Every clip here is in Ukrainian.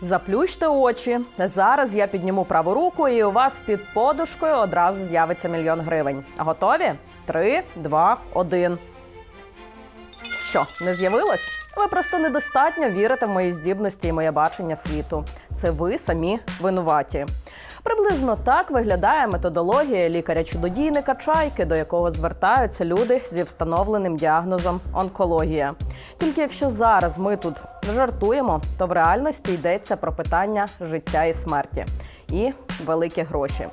Заплющте очі. Зараз я підніму праву руку, і у вас під подушкою одразу з'явиться 1 000 000 гривень. Готові? 3, 2, 1. Що, не з'явилось? Ви просто недостатньо вірите в мої здібності і моє бачення світу. Це ви самі винуваті. Приблизно так виглядає методологія лікаря-чудодійника Чайки, до якого звертаються люди зі встановленим діагнозом онкологія. Тільки якщо зараз ми тут жартуємо, то в реальності йдеться про питання життя і смерті. І великі гроші.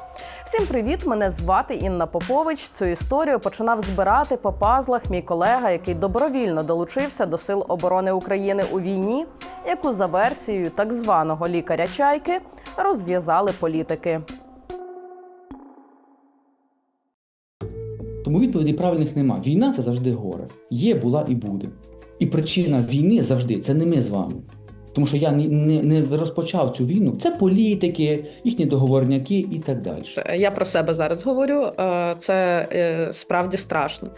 Всім привіт! Мене звати Інна Попович. Цю історію починав збирати по пазлах мій колега, який добровільно долучився до Сил оборони України у війні, яку за версією так званого лікаря Чайки розв'язали політики. Тому відповідей правильних нема. Війна – це завжди горе. Є, була і буде. І причина війни завжди – це не ми з вами. Тому що я не розпочав цю війну. Це політики, їхні договорняки і так далі. Я про себе зараз говорю. Це справді страшно.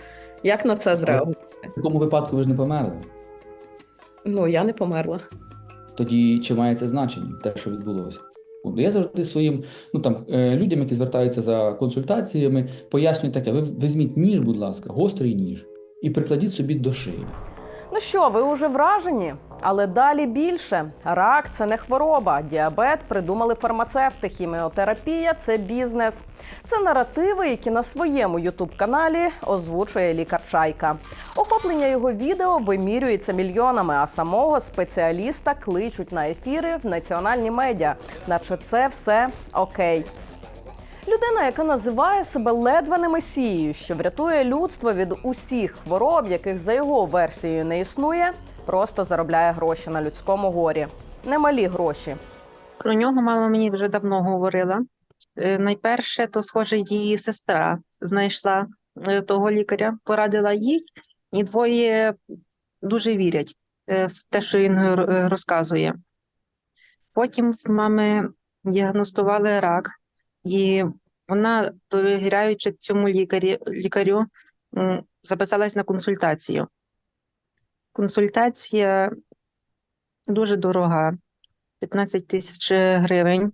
Як на це зреагувати? В такому випадку ви ж не померли. Я не померла. Тоді чи має це значення, те, що відбулося? Я завжди своїм людям, які звертаються за консультаціями, пояснюю таке: ви візьміть ніж, будь ласка, гострий ніж, і прикладіть собі до шиї. Ну що, ви уже вражені? Але далі більше. Рак – це не хвороба, діабет придумали фармацевти, хіміотерапія – це бізнес. Це наративи, які на своєму ютуб-каналі озвучує лікар Чайка. Охоплення його відео вимірюється мільйонами, а самого спеціаліста кличуть на ефіри в національні медіа, наче це все окей. Людина, яка називає себе ледве не месією, що врятує людство від усіх хвороб, яких за його версією не існує, просто заробляє гроші на людському горі. Немалі гроші. Про нього мама мені вже давно говорила. Найперше, то, схоже, її сестра знайшла того лікаря, порадила їй, і двоє дуже вірять в те, що він розказує. Потім в мами діагностували рак, і вона, довіряючи цьому лікарю, записалась на консультацію. Консультація дуже дорога, 15 тисяч гривень.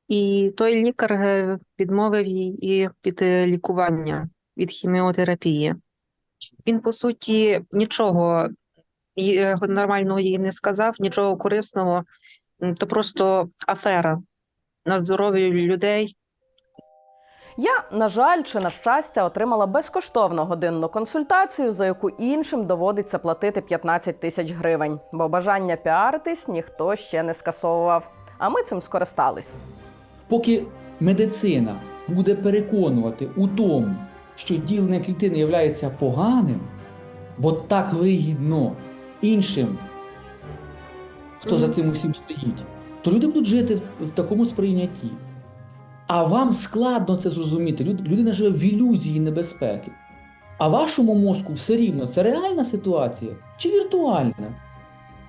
І той лікар відмовив їй від лікування, від хіміотерапії. Він, по суті, нічого нормального їй не сказав, нічого корисного. То просто афера на здоров'я людей. Я, на жаль, чи на щастя, отримала безкоштовну годинну консультацію, за яку іншим доводиться платити 15 тисяч гривень. Бо бажання піаритись ніхто ще не скасовував. А ми цим скористались. Поки медицина буде переконувати у тому, що ділення клітини є поганим, бо так вигідно іншим, хто за цим усім стоїть, то люди будуть жити в такому сприйнятті. А вам складно це зрозуміти. Людина живе в ілюзії небезпеки. А вашому мозку все рівно, це реальна ситуація чи віртуальна?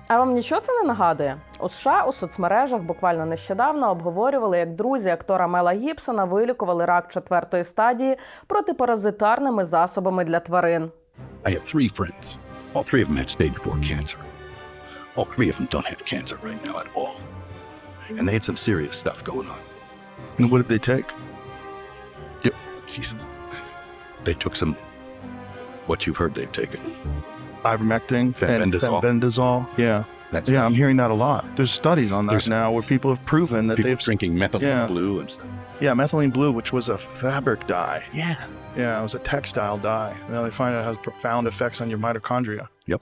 А вам нічого це не нагадує? У США у соцмережах буквально нещодавно обговорювали, як друзі актора Мела Гібсона вилікували рак 4-ї стадії протипаразитарними засобами для тварин. I have 3 friends. All 3 of them had stage 4 cancer. All 3 of them don't have cancer right now at all. And they had some serious stuff going on. And what did they take? They took some, what you've heard they've taken. Ivermectin and Fenbendazole. Fenbendazole. Yeah. That's Yeah, right. I'm hearing that a lot. There's studies on that There's- now where people have proven that People they've... drinking methylene Yeah. blue and stuff. Yeah, methylene blue, which was a fabric dye. Yeah. Yeah, it was a textile dye. Now they find it has profound effects on your mitochondria. Yep.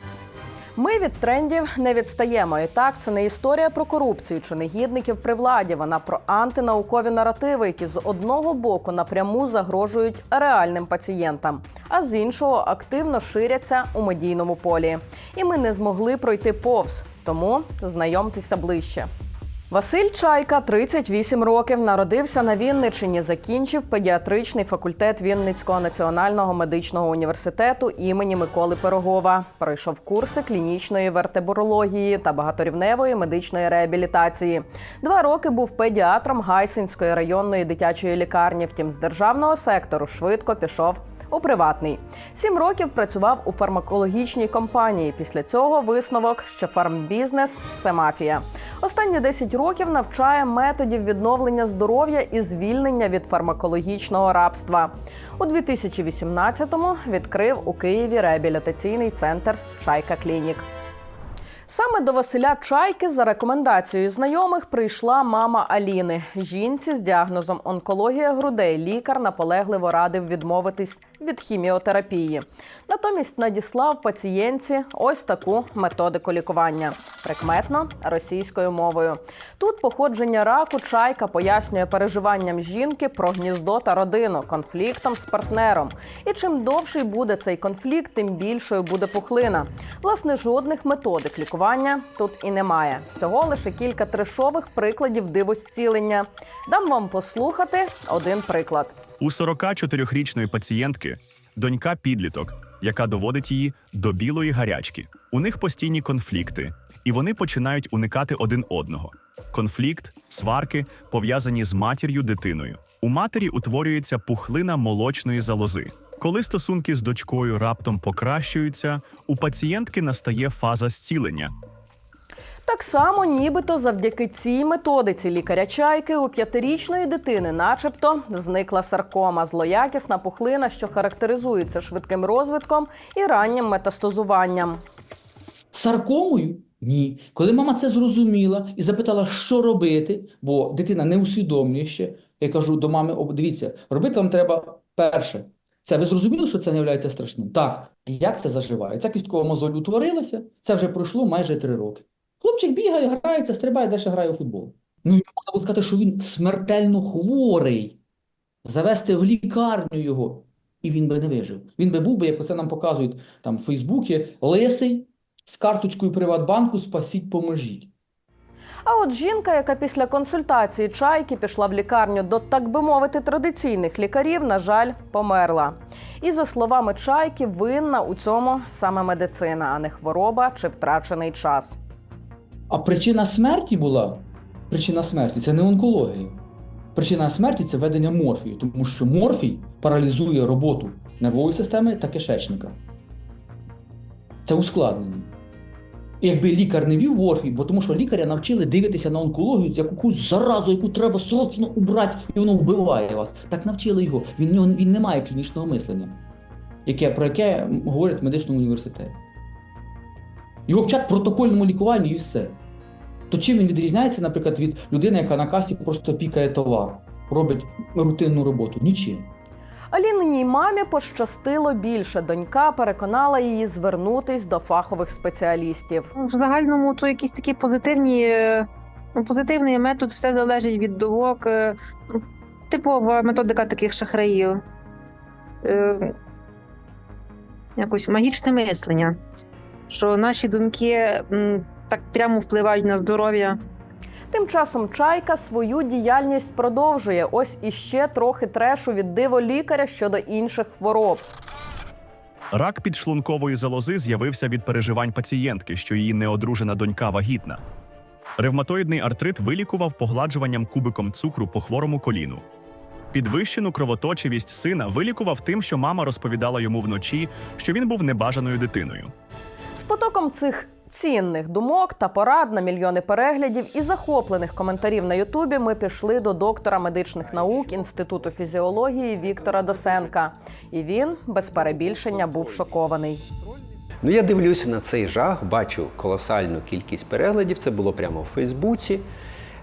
Ми від трендів не відстаємо. І так, це не історія про корупцію чи негідників при владі. Вона про антинаукові наративи, які з одного боку напряму загрожують реальним пацієнтам, а з іншого активно ширяться у медійному полі. І ми не змогли пройти повз. Тому знайомтеся ближче. Василь Чайка, 38 років, народився на Вінниччині, закінчив педіатричний факультет Вінницького національного медичного університету імені Миколи Пирогова. Пройшов курси клінічної вертебрології та багаторівневої медичної реабілітації. 2 роки був педіатром Гайсинської районної дитячої лікарні, втім з державного сектору швидко пішов у приватний. 7 років працював у фармакологічній компанії. Після цього висновок, що фармбізнес – це мафія. Останні 10 років навчає методів відновлення здоров'я і звільнення від фармакологічного рабства. У 2018-му відкрив у Києві реабілітаційний центр «Чайка Клінік». Саме до Василя Чайки за рекомендацією знайомих прийшла мама Аліни. Жінці з діагнозом онкологія грудей лікар наполегливо радив відмовитись від хіміотерапії. Натомість надіслав пацієнтці ось таку методику лікування. Прикметно – російською мовою. Тут походження раку Чайка пояснює переживанням жінки про гніздо та родину, конфліктом з партнером. І чим довший буде цей конфлікт, тим більшою буде пухлина. Власне, жодних методик лікування тут і немає. Всього лише кілька трешових прикладів дивозцілення. Дам вам послухати один приклад. У 44-річної пацієнтки донька підліток, яка доводить її до білої гарячки. У них постійні конфлікти, і вони починають уникати один одного. Конфлікт, сварки пов'язані з матір'ю-дитиною. У матері утворюється пухлина молочної залози. Коли стосунки з дочкою раптом покращуються, у пацієнтки настає фаза зцілення. Так само, нібито завдяки цій методиці лікаря Чайки у 5-річної дитини начебто зникла саркома – злоякісна пухлина, що характеризується швидким розвитком і раннім метастазуванням. Саркомою? Ні. Коли мама це зрозуміла і запитала, що робити, бо дитина не усвідомлює ще, я кажу до мами, дивіться, робити вам треба перше. Це ви зрозуміли, що це не є страшним? Так. Як це заживає? Ця кісткова мозоль утворилася, це вже пройшло майже 3 роки. Хлопчик бігає, грається, стрибає, далі грає у футбол. Ну, і можна було сказати, що він смертельно хворий. Завести в лікарню його. І він би не вижив. Він би був би, як оце нам показують там в Фейсбуці, лисий, з карточкою Приватбанку «Спасіть, поможіть». А от жінка, яка після консультації Чайки пішла в лікарню до, так би мовити, традиційних лікарів, на жаль, померла. І, за словами Чайки, винна у цьому саме медицина, а не хвороба чи втрачений час. А причина смерті була? Причина смерті – це не онкологія. Причина смерті – це введення морфію, тому що морфій паралізує роботу нервової системи та кишечника. Це ускладнення. І якби лікар не вів морфій, бо тому що лікаря навчили дивитися на онкологію як якусь заразу, яку треба срочно убрати, і воно вбиває вас. Так навчили його. Він не має клінічного мислення, про яке говорять в медичному університеті. Його вчать протокольному лікуванню і все. То чим він відрізняється, наприклад, від людини, яка на касі просто пікає товар, робить рутинну роботу? Нічим. Аліниній мамі пощастило більше. Донька переконала її звернутись до фахових спеціалістів. В загальному то якісь такі позитивний метод, все залежить від думок. Типова методика таких шахраїв. Якось магічне мислення, що наші думки так прямо впливають на здоров'я. Тим часом Чайка свою діяльність продовжує. Ось іще трохи трешу від диволікаря щодо інших хвороб. Рак підшлункової залози з'явився від переживань пацієнтки, що її неодружена донька вагітна. Ревматоїдний артрит вилікував погладжуванням кубиком цукру по хворому коліну. Підвищену кровоточивість сина вилікував тим, що мама розповідала йому вночі, що він був небажаною дитиною. З потоком цих цінних думок та порад на мільйони переглядів і захоплених коментарів на Ютубі ми пішли до доктора медичних наук Інституту фізіології Віктора Досенка. І він, без перебільшення, був шокований. Ну, я дивлюся на цей жах, бачу колосальну кількість переглядів, це було прямо в Фейсбуці.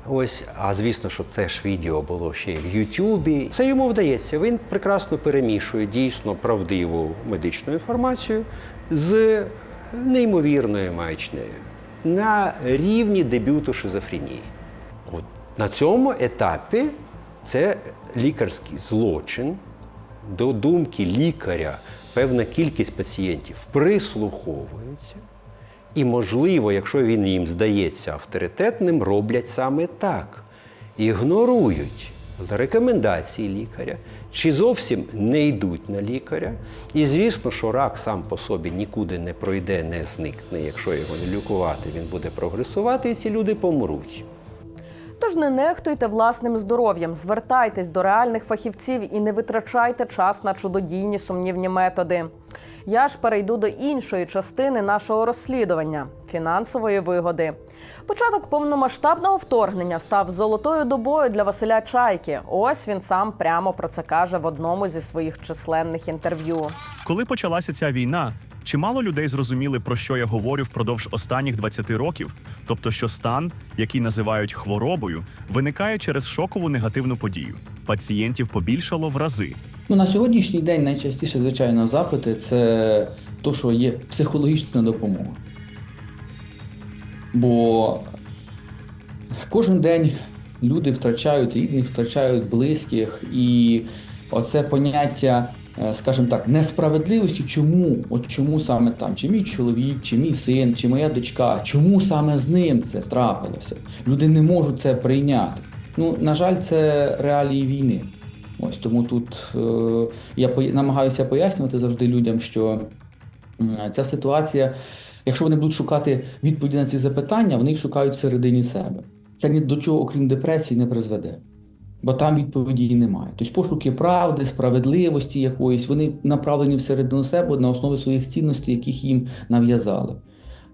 Ось, а звісно, що це ж відео було ще й в Ютубі. Це йому вдається, він прекрасно перемішує дійсно правдиву медичну інформацію з неймовірною маячнею на рівні дебюту шизофренії. От на цьому етапі це лікарський злочин. До думки лікаря певна кількість пацієнтів прислуховується. І, можливо, якщо він їм здається авторитетним, роблять саме так. Ігнорують рекомендації лікаря, чи зовсім не йдуть на лікаря. І, звісно, що рак сам по собі нікуди не пройде, не зникне. Якщо його не лікувати, він буде прогресувати, і ці люди помруть. Тож не нехтуйте власним здоров'ям, звертайтесь до реальних фахівців і не витрачайте час на чудодійні сумнівні методи. Я ж перейду до іншої частини нашого розслідування – фінансової вигоди. Початок повномасштабного вторгнення став золотою добою для Василя Чайки. Ось він сам прямо про це каже в одному зі своїх численних інтерв'ю. Коли почалася ця війна, чимало людей зрозуміли, про що я говорю впродовж останніх 20 років. Тобто, що стан, який називають хворобою, виникає через шокову негативну подію. Пацієнтів побільшало в рази. На сьогоднішній день найчастіше, звичайно, запити – це то, що є психологічна допомога. Бо кожен день люди втрачають рідних, втрачають близьких, і оце поняття, скажімо так, несправедливості, чому саме там, чи мій чоловік, чи мій син, чи моя дочка, чому саме з ним це трапилося? Люди не можуть це прийняти. На жаль, це реалії війни. Ось тому тут я намагаюся пояснювати завжди людям, що ця ситуація, якщо вони будуть шукати відповіді на ці запитання, вони їх шукають всередині себе. Це ні до чого, окрім депресії, не призведе. Бо там відповіді немає. Тобто пошуки правди, справедливості якоїсь, вони направлені всередину себе на основі своїх цінностей, яких їм нав'язали.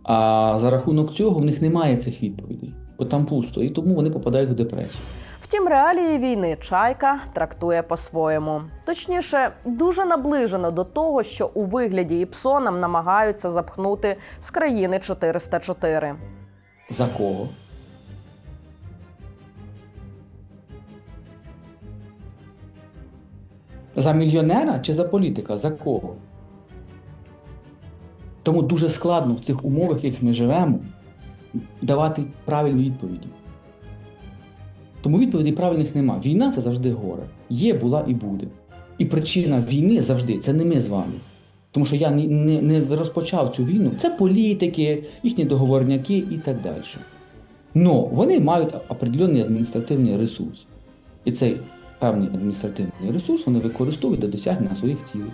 А за рахунок цього в них немає цих відповідей, бо там пусто, і тому вони попадають в депресію. Втім, реалії війни Чайка трактує по-своєму. Точніше, дуже наближено до того, що у вигляді ІПСО нам намагаються запхнути з країни 404. За кого? За мільйонера чи за політика? За кого? Тому дуже складно в цих умовах, в яких ми живемо, давати правильні відповіді. Тому відповідей правильних нема. Війна – це завжди горе. Є, була і буде. І причина війни завжди – це не ми з вами. Тому що я не розпочав цю війну. Це політики, їхні договорняки і так далі. Но вони мають определений адміністративний ресурс. І цей певний адміністративний ресурс вони використовують для досягнення своїх цілей.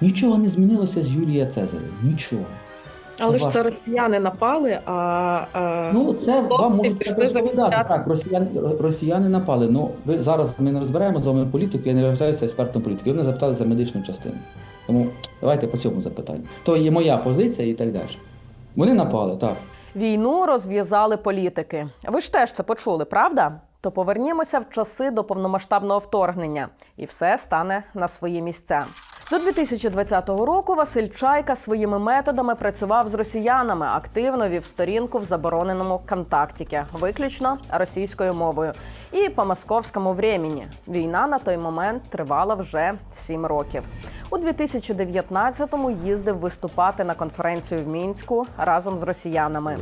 Нічого не змінилося з Юлія Цезаря. Нічого. Але ж це росіяни напали, це вам можуть так розповідати. Так, росіяни напали. Зараз ми не розбираємо з вами політику, я не вважаюся експертом політики. Ви мене запитали за медичну частину. Тому давайте по цьому запитанню. То є моя позиція і так далі. Вони напали, так. Війну розв'язали політики. Ви ж теж це почули, правда? То повернімося в часи до повномасштабного вторгнення, і все стане на свої місця. До 2020 року Василь Чайка своїми методами працював з росіянами, активно вів сторінку в забороненому «Контактіки», виключно російською мовою, і по московському времені. Війна на той момент тривала вже 7 років. У 2019-му їздив виступати на конференцію в Мінську разом з росіянами.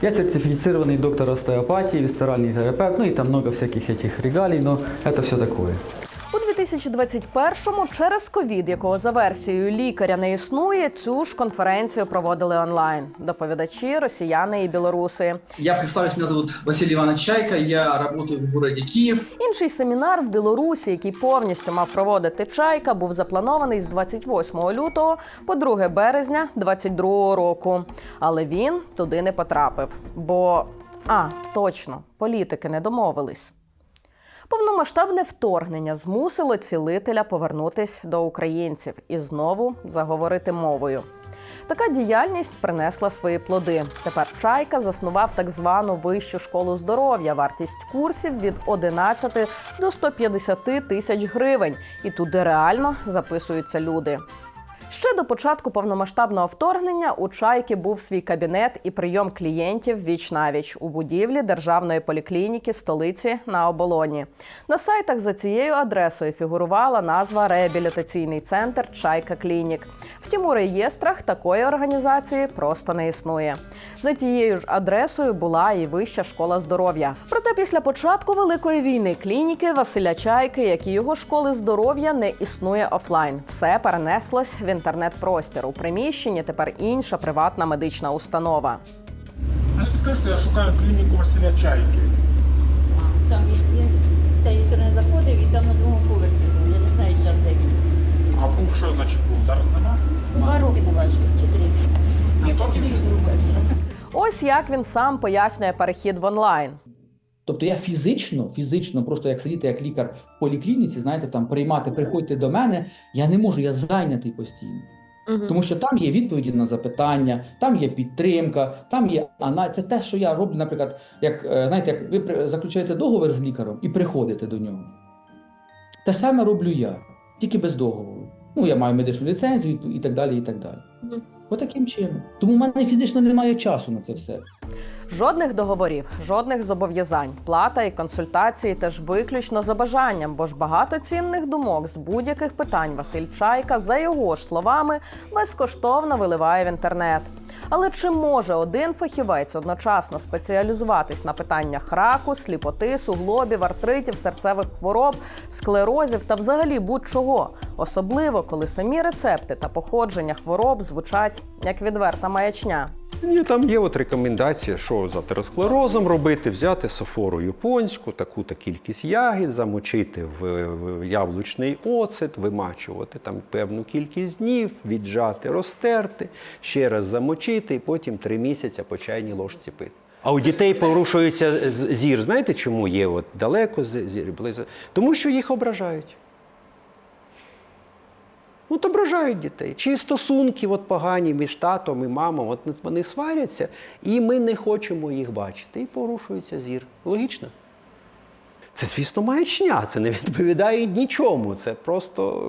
Я сертифицированный доктор остеопатии, висцеральный терапевт, и там много всяких этих регалий, но это все такое. У 2021-му через ковід, якого за версією лікаря не існує, цю ж конференцію проводили онлайн. Доповідачі – росіяни і білоруси. Я представлюсь, меня зовут Василий Иванович Чайка, я работаю в городе Киев. Інший семінар в Білорусі, який повністю мав проводити Чайка, був запланований з 28 лютого по 2 березня 2022 року. Але він туди не потрапив, бо… точно, політики не домовились. Повномасштабне вторгнення змусило цілителя повернутись до українців і знову заговорити мовою. Така діяльність принесла свої плоди. Тепер Чайка заснував так звану Вищу школу здоров'я. Вартість курсів від 11 до 150 тисяч гривень. І туди реально записуються люди. Ще до початку повномасштабного вторгнення у Чайки був свій кабінет і прийом клієнтів віч-навіч у будівлі Державної поліклініки столиці на Оболоні. На сайтах за цією адресою фігурувала назва «Реабілітаційний центр Чайка Клінік». Втім, у реєстрах такої організації просто не існує. За тією ж адресою була і Вища школа здоров'я. Проте після початку Великої війни клініки Василя Чайки, як і його школи здоров'я, не існує офлайн. Все перенеслось в інтернет-простір. У приміщенні тепер інша приватна медична установа. А не підкажете, я шукаю клініку Василя Чайки. Там він з цієї сторони заходив і там на другому поверсі був. Я не знаю, що де він. А був що, значить, був? Зараз нема? 2 роки не бачу, чи 3. А хто телевізору бачила. Ось як він сам пояснює перехід в онлайн. Тобто я фізично, просто як сидіти як лікар в поліклініці, знаєте, там приймати, приходьте до мене, я не можу, я зайнятий постійно. Тому що там є відповіді на запитання, там є підтримка, там є аналіз. Це те, що я роблю, наприклад, як, знаєте, як ви заключаєте договір з лікарем і приходите до нього. Те саме роблю я, тільки без договору. Ну, я маю медичну ліцензію і так далі, і так далі. Отаким чином. Тому в мене фізично немає часу на це все. Жодних договорів, жодних зобов'язань. Плата і консультації теж виключно за бажанням, бо ж багато цінних думок з будь-яких питань Василь Чайка, за його ж словами, безкоштовно виливає в інтернет. Але чи може один фахівець одночасно спеціалізуватись на питаннях раку, сліпоти, суглобів, артритів, серцевих хвороб, склерозів та взагалі будь-чого? Особливо, коли самі рецепти та походження хвороб звучать як відверта маячня. І там є от рекомендація, що з атеросклерозом робити, взяти софору японську, таку-то кількість ягід, замочити в яблучний оцет, вимачувати там певну кількість днів, віджати, розтерти, ще раз замочити і потім 3 місяці по чайній ложці пити. А у дітей порушується зір. Знаєте, чому є от далеко зір, близько? Тому що їх ображають. От ображають дітей. Чи стосунки от погані між татом і мамою, от вони сваряться, і ми не хочемо їх бачити. І порушується зір. Логічно? Це, звісно, маячня, це не відповідає нічому. Це просто,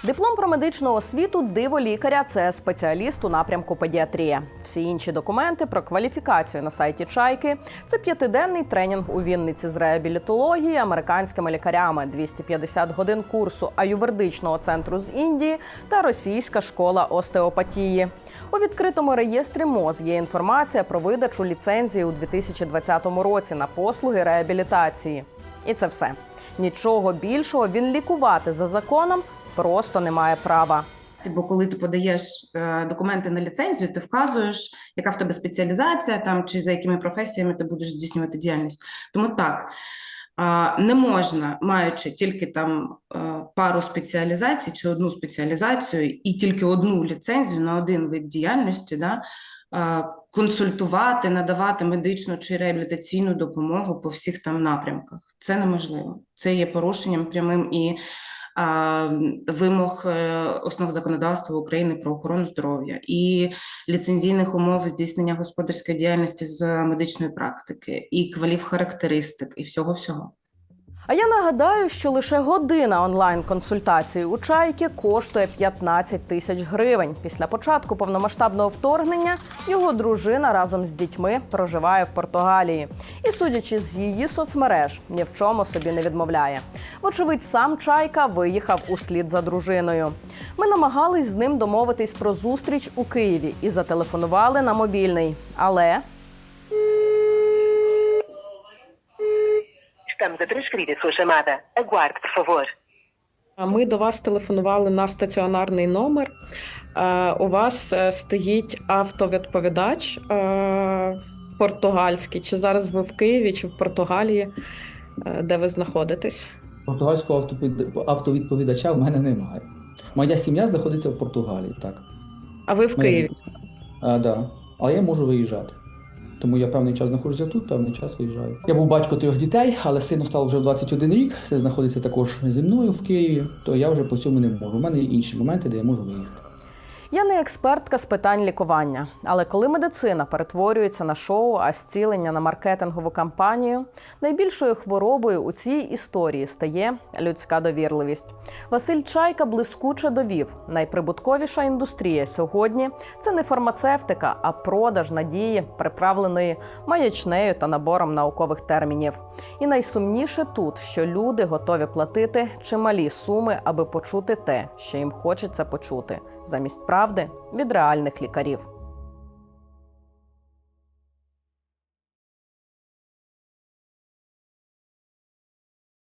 Диплом про медичну освіту диво лікаря – це спеціаліст у напрямку педіатрія. Всі інші документи про кваліфікацію на сайті Чайки – це 5-денний тренінг у Вінниці з реабілітології американськими лікарями, 250 годин курсу аюрведичного центру з Індії та російська школа остеопатії. У відкритому реєстрі МОЗ є інформація про видачу ліцензії у 2020 році на послуги реабілітації. І це все. Нічого більшого він лікувати за законом просто не має права. Бо коли ти подаєш документи на ліцензію, ти вказуєш, яка в тебе спеціалізація там, чи за якими професіями ти будеш здійснювати діяльність. Тому так, не можна, маючи тільки там пару спеціалізацій чи одну спеціалізацію і тільки одну ліцензію на один вид діяльності, консультувати, надавати медичну чи реабілітаційну допомогу по всіх там напрямках. Це неможливо. Це є порушенням прямим і вимог основ законодавства України про охорону здоров'я і ліцензійних умов здійснення господарської діяльності з медичної практики, і кваліфхарактеристик, і всього-всього. А я нагадаю, що лише година онлайн-консультації у Чайки коштує 15 тисяч гривень. Після початку повномасштабного вторгнення його дружина разом з дітьми проживає в Португалії. І, судячи з її соцмереж, ні в чому собі не відмовляє. Вочевидь, сам Чайка виїхав услід за дружиною. Ми намагались з ним домовитись про зустріч у Києві і зателефонували на мобільний. Але... Estamos a transferir a sua chamada. Aguarde, por favor. Ми до вас телефонували на стаціонарний номер. У вас стоїть автовідповідач португальський. Чи зараз ви в Києві, чи в Португалії, де ви знаходитесь? Португальського автовідповідача в мене немає. Моя сім'я знаходиться в Португалії, так. А ви в Києві? Так. Да. Але я можу виїжджати. Тому я певний час знаходжуся тут, певний час виїжджаю. Я був батько 3 дітей, але сину стало вже 21 рік, син знаходиться також зі мною в Києві, то я вже по цьому не можу. У мене є інші моменти, де я можу виїхати. Я не експертка з питань лікування, але коли медицина перетворюється на шоу, а зцілення на маркетингову кампанію, найбільшою хворобою у цій історії стає людська довірливість. Василь Чайка блискуче довів, найприбутковіша індустрія сьогодні – це не фармацевтика, а продаж надії, приправленої маячнею та набором наукових термінів. І найсумніше тут, що люди готові платити чималі суми, аби почути те, що їм хочеться почути, замість правди від реальних лікарів.